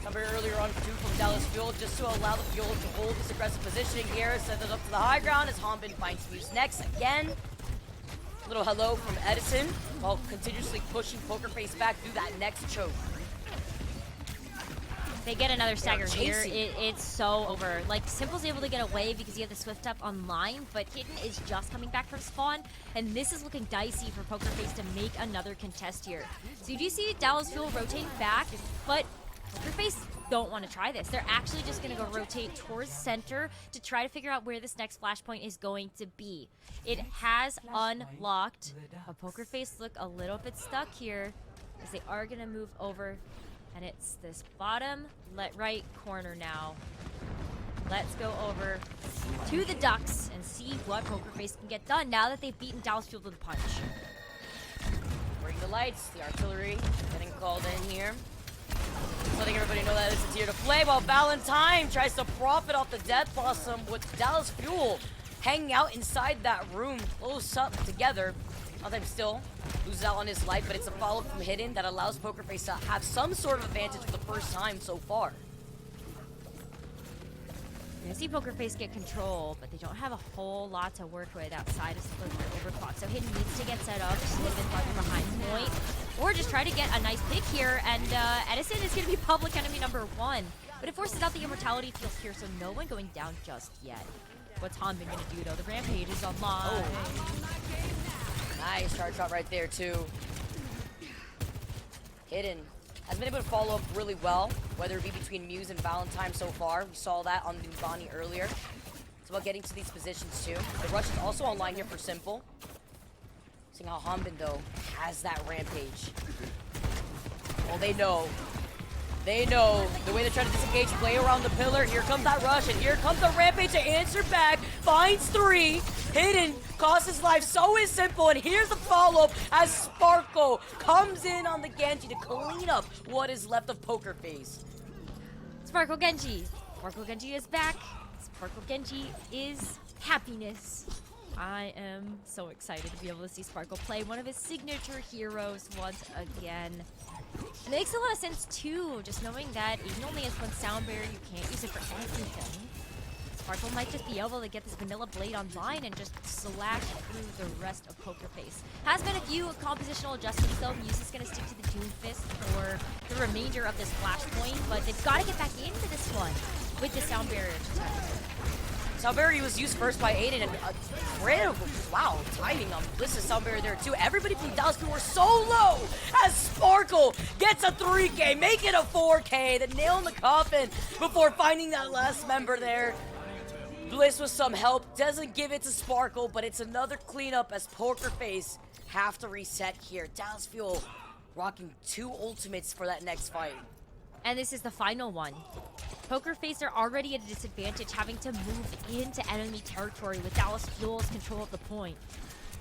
Somebody earlier on too from Dallas Fuel just to allow the Fuel to hold this aggressive positioning here. Sends it up to the high ground as Hanbin finds Muse next again. Little hello from Edison while continuously pushing Poker Face back through that next choke. They get another stagger here. It's so over. Like, Simple's able to get away because you have the Swift up online, but Hidden is just coming back from spawn, and this is looking dicey for Poker Face to make another contest here. So you do see Dallas Fuel rotating back, but Poker Face don't want to try this. They're actually just going to go rotate towards center to try to figure out where this next flashpoint is going to be. It has unlocked, but Poker Face look a little bit stuck here as they are going to move over. And it's this bottom right corner now. Let's go over to the Ducks and see what Poker Face can get done now that they've beaten Dallas Fuel to the punch. Bring the lights. The artillery getting called in here. Just letting everybody know that it's here to play while Valentine tries to profit off the Death Blossom with Dallas Fuel hanging out inside that room, close up together. Valentine still loses out on his life, but it's a follow from Hidden that allows Poker Face to have some sort of advantage for the first time so far. You're gonna see Poker Face get control, but they don't have a whole lot to work with outside of their overclock. So Hidden needs to get set up, just a little bit farther behind point, or just try to get a nice pick here. And Edison is gonna be public enemy number 1, but it forces out the immortality field here, so no one going down just yet. What's Hanbin gonna do though? The Rampage is online. Oh. Nice charge shot right there too. Hidden has been able to follow up really well, whether it be between Muse and Valentine so far. We saw that on Numbani earlier. It's about getting to these positions too. The rush is also online here for Simple. Seeing how Hanbin though has that Rampage. Well, they know. They know the way they're trying to disengage, play around the pillar. Here comes that rush, and here comes the Rampage to answer back. Finds 3. Hidden, costs his life, so is Simple, and here's the follow-up as Sparkle comes in on the Genji to clean up what is left of Poker Face. Sparkle Genji. Sparkle Genji is back. Sparkle Genji is happiness. I am so excited to be able to see Sparkle play one of his signature heroes once again. It makes a lot of sense too, just knowing that even only has one sound barrier, you can't use it for everything. Sparkle might just be able to get this vanilla blade online and just slash through the rest of Poker Face. Has been a few compositional adjustments though. Muse is going to stick to the Doom Fist for the remainder of this flashpoint, but they've got to get back into this one with the sound barrier to touch. Sound barrier was used first by Aiden, and incredible, wow, timing on Bliss's sound barrier there too. Everybody from Dallas Fuel were so low as Sparkle gets a 3K, make it a 4K, the nail in the coffin before finding that last member there. Bliss with some help, doesn't give it to Sparkle, but it's another cleanup as Poker Face have to reset here. Dallas Fuel rocking 2 ultimates for that next fight. And this is the final one. Poker Face are already at a disadvantage, having to move into enemy territory with Dallas Fuel's control of the point.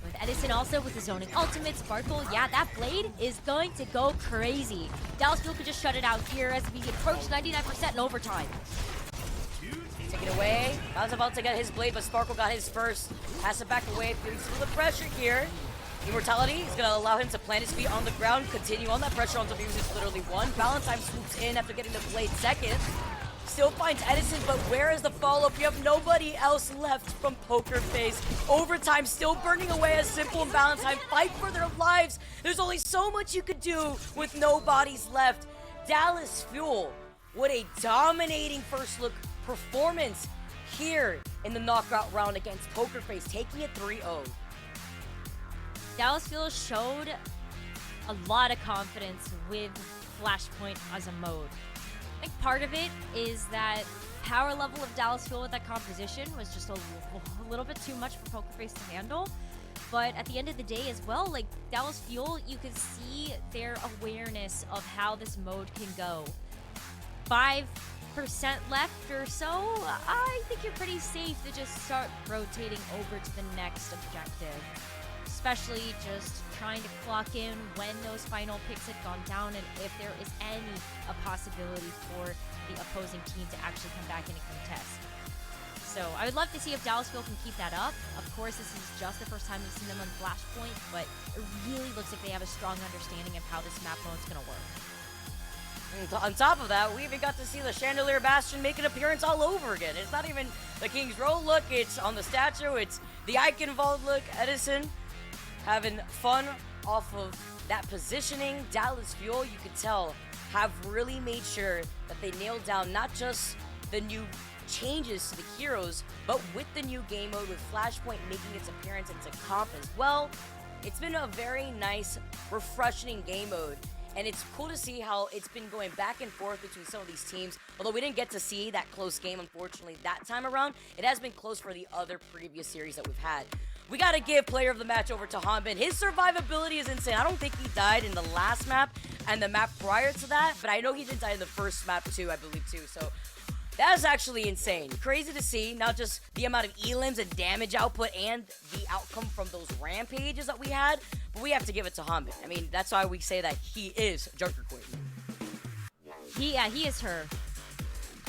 With Edison also with his zoning ultimate, Sparkle, yeah, that blade is going to go crazy. Dallas Fuel could just shut it out here as we approach 99% in overtime. Take it away. I was about to get his blade, but Sparkle got his first. Pass it back away. Feeling some of the pressure here. Immortality is going to allow him to plant his feet on the ground, continue on that pressure until he uses literally one. Valentine swoops in after getting the blade second. Still finds Edison, but where is the follow-up? You have nobody else left from Poker Face. Overtime still burning away as Simple and Valentine fight for their lives. There's only so much you could do with no bodies left. Dallas Fuel, what a dominating first look performance here in the knockout round against Poker Face, taking it 3-0. Dallas Fuel showed a lot of confidence with Flashpoint as a mode. I think part of it is that power level of Dallas Fuel with that composition was just a little bit too much for Poker Face to handle. But at the end of the day as well, like Dallas Fuel, you could see their awareness of how this mode can go. 5% left or so, I think you're pretty safe to just start rotating over to the next objective. Especially just trying to clock in when those final picks had gone down and if there is any possibility for the opposing team to actually come back in and contest. So I would love to see if Dallas Fuel can keep that up. Of course, this is just the first time we've seen them on Flashpoint, but it really looks like they have a strong understanding of how this map mode's going to work. And on top of that, we even got to see the Chandelier Bastion make an appearance all over again. It's not even the King's Row look, it's on the statue, it's the Icon Vault look. Edison having fun off of that positioning. Dallas Fuel, you could tell, have really made sure that they nailed down not just the new changes to the heroes, but with the new game mode, with Flashpoint making its appearance into comp as well. It's been a very nice, refreshing game mode, and it's cool to see how it's been going back and forth between some of these teams. Although we didn't get to see that close game, unfortunately, that time around, it has been close for the other previous series that we've had. We gotta give player of the match over to Hanbin. His survivability is insane. I don't think he died in the last map and the map prior to that, but I know he did die in the first map too, I believe too. So that is actually insane. Crazy to see, not just the amount of elims and damage output and the outcome from those rampages that we had, but we have to give it to Hanbin. I mean, that's why we say that he is Junker Queen. He is her.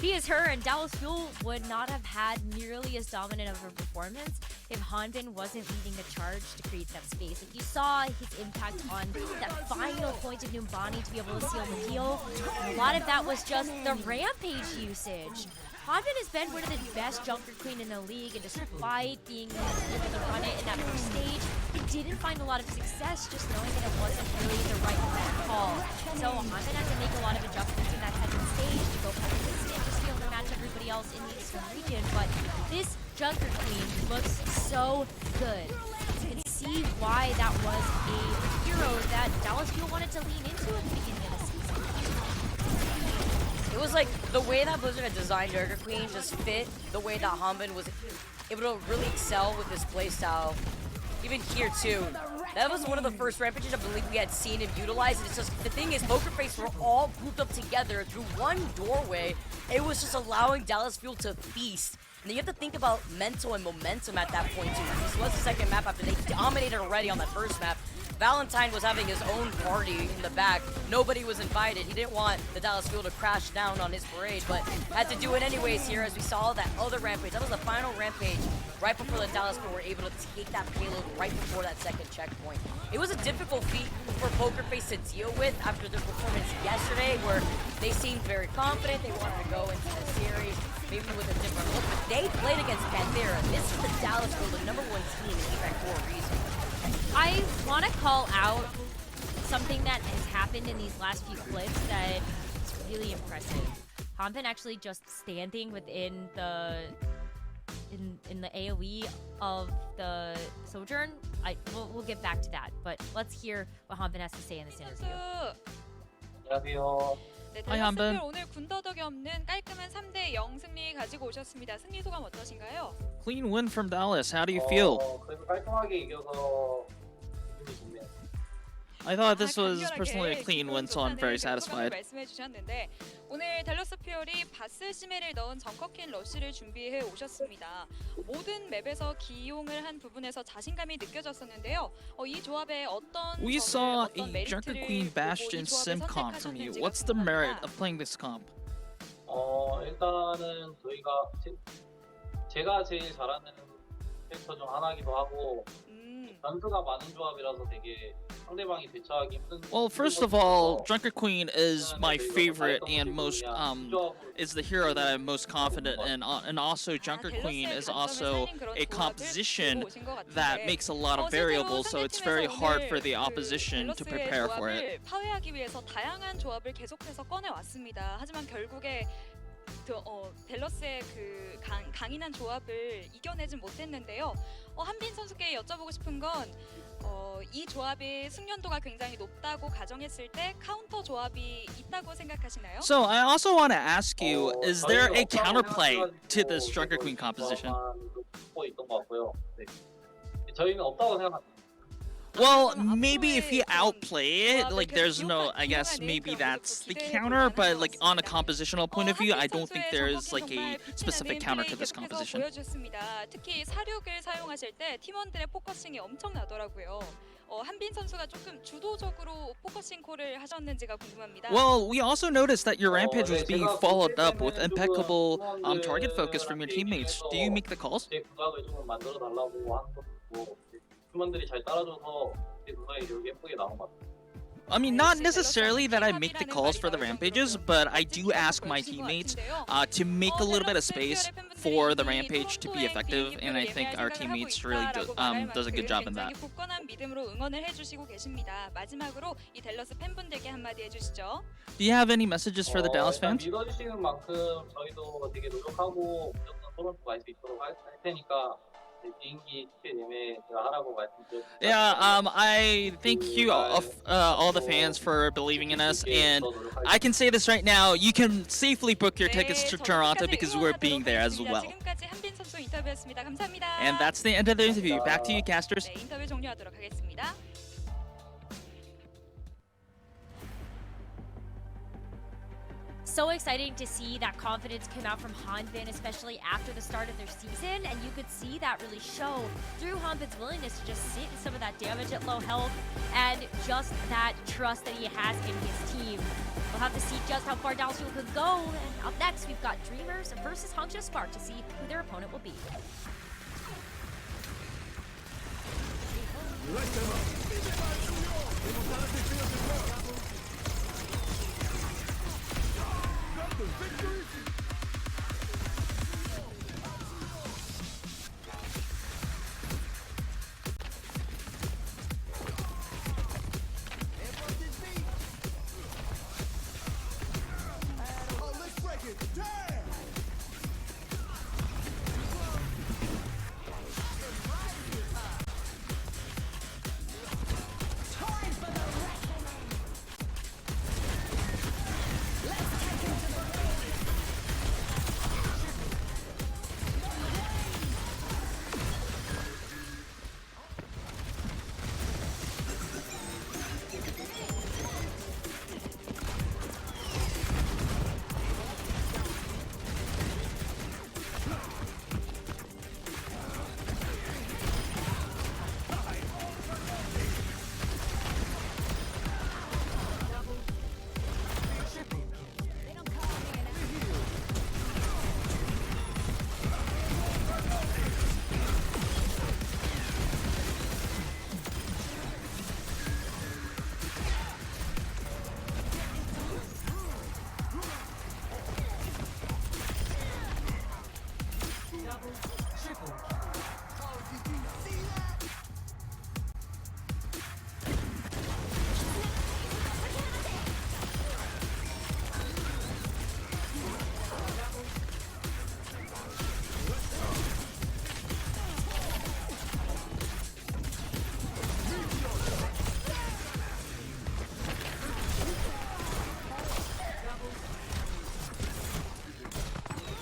He is her, and Dallas Fuel would not have had nearly as dominant of a performance if Hanbin wasn't leading the charge to create that space. Like you saw his impact on that final point of Numbani to be able to seal the deal. A lot of that was just the rampage usage. Hanbin has been one of the best Junker Queen in the league, and despite being able to run it in that first stage, it didn't find a lot of success just knowing that it wasn't really the right call. So Hanbin had to make a lot of adjustments in that second stage to go past the stage, just to be able to match everybody else in the Eastern region. But this Junker Queen looks so good. You can see why that was a hero that Dallas Fuel wanted to lean into at the beginning of the season. It was like the way that Blizzard had designed Junker Queen just fit the way that Hanbin was able to really excel with his playstyle. Even here too. That was one of the first rampages I believe we had seen him utilize. And it's just, the thing is, Poker Face were all grouped up together through one doorway. It was just allowing Dallas Fuel to feast. And then you have to think about mental and momentum at that point too. This was the second map after they dominated already on that first map. Valentine was having his own party in the back. Nobody was invited. He didn't want the Dallas Fuel to crash down on his parade, but had to do it anyways here as we saw that other rampage. That was the final rampage right before the Dallas Fuel were able to take that payload right before that second checkpoint. It was a difficult feat for Poker Face to deal with after their performance yesterday, where they seemed very confident. They wanted to go into the series maybe with a different look, but they played against Panthera. This is the Dallas Fuel, the #1 team in APAC for a reason. I want to call out something that has happened in these last few clips that is really impressive. Hanbin actually just standing within the in the AoE of the Sojourn. We'll get back to that, but let's hear what Hanbin has to say in this interview. 안녕하세요. 네, Hi, 댈러스 한빈. 별 오늘 군더더기 없는 깔끔한 3대0 승리 가지고 오셨습니다. 승리 소감 어떠신가요? Clean win from Dallas. How do you feel? 그래도 깔끔하게 이겨서 기분이 좋네요. I thought this was personally a clean win, so I'm very satisfied. 말씀해 주셨는데 오늘 델러스 퓨어리 바스 시메를 넣은 정커킨 러쉬를 준비해 오셨습니다. 모든 맵에서 기용을 한 부분에서 자신감이 느껴졌었는데요. 이 조합에 어떤 We 점을, saw 어떤 a Junker 메리트를 Queen 보고 이 Bastion 조합을 sim comp from you. 선택하셨는지가 What's the merit 궁금합니다. of playing this comp? 일단은 저희가 제가 제일 잘하는 캐릭터 중 하나이기도 하고 변수가 많은 조합이라서 되게 상대방이 대처하기 힘든. Well, first of all, Junker Queen is my favorite and most is the hero that I'm most confident in, and also Junker Queen is also a composition that makes a lot of variables, so it's very hard for the opposition to prepare for it. 파괴하기 위해서 다양한 조합을 계속해서 꺼내 왔습니다. 하지만 결국에 델러스의 그 강인한 조합을 이겨내진 못했는데요. 한빈 선수께 여쭤보고 싶은 건 이 조합의 숙련도가 굉장히 높다고 가정했을 때 카운터 조합이 있다고 생각하시나요? So I also want to ask you, is there a counterplay to this Junker Queen composition? 있던 것 같고요. 네. 저희는 없다고 생각합니다. Well, maybe if you outplay it, like there's no, I guess maybe that's the counter, but like on a compositional point of view, I don't think there is like a specific counter to this composition. 보여줬습니다. 특히 사륙을 사용하실 때 팀원들의 포커싱이 엄청나더라고요. 한빈 선수가 조금 주도적으로 포커싱 콜을 하셨는지가 궁금합니다. Well, we also noticed that your rampage was being followed up with impeccable target focus from your teammates. Do you make the calls? 제 구각을 좀 만들어 달라고 하는 것도 있고 팀원들이 잘 따라줘서 제 구각이 이렇게 예쁘게 나온 것 같아요. I mean, not necessarily that I make the calls for the rampages, but I do ask my teammates to make a little bit of space for the rampage to be effective, and I think our teammates really does a good job in that. 굳건한 믿음으로 응원을 해주시고 계십니다. 마지막으로 이 델러스 팬분들께 한마디 해주시죠. Do you have any messages for the Dallas fans? 믿어주시는 만큼 저희도 되게 노력하고 무조건 토론토 갈 수 있도록 할 테니까 비행기 티켓 예매 제가 하라고 말씀드렸습니다. Yeah, I thank you all the fans for believing in us, and I can say this right now: you can safely book your tickets to Toronto because we're being there as well. 지금까지 한빈 선수 인터뷰였습니다. 감사합니다. And that's the end of the interview. Back to you, casters. 네, 인터뷰 종료하도록 하겠습니다. So exciting to see that confidence come out from Hanbin, especially after the start of their season, and you could see that really show through Hanbin's willingness to just sit some of that damage at low health and just that trust that he has in his team. We'll have to see just how far Dallas Fuel could go, and up next we've got Dreamers versus Hangzhou Spark to see who their opponent will be. Light them up.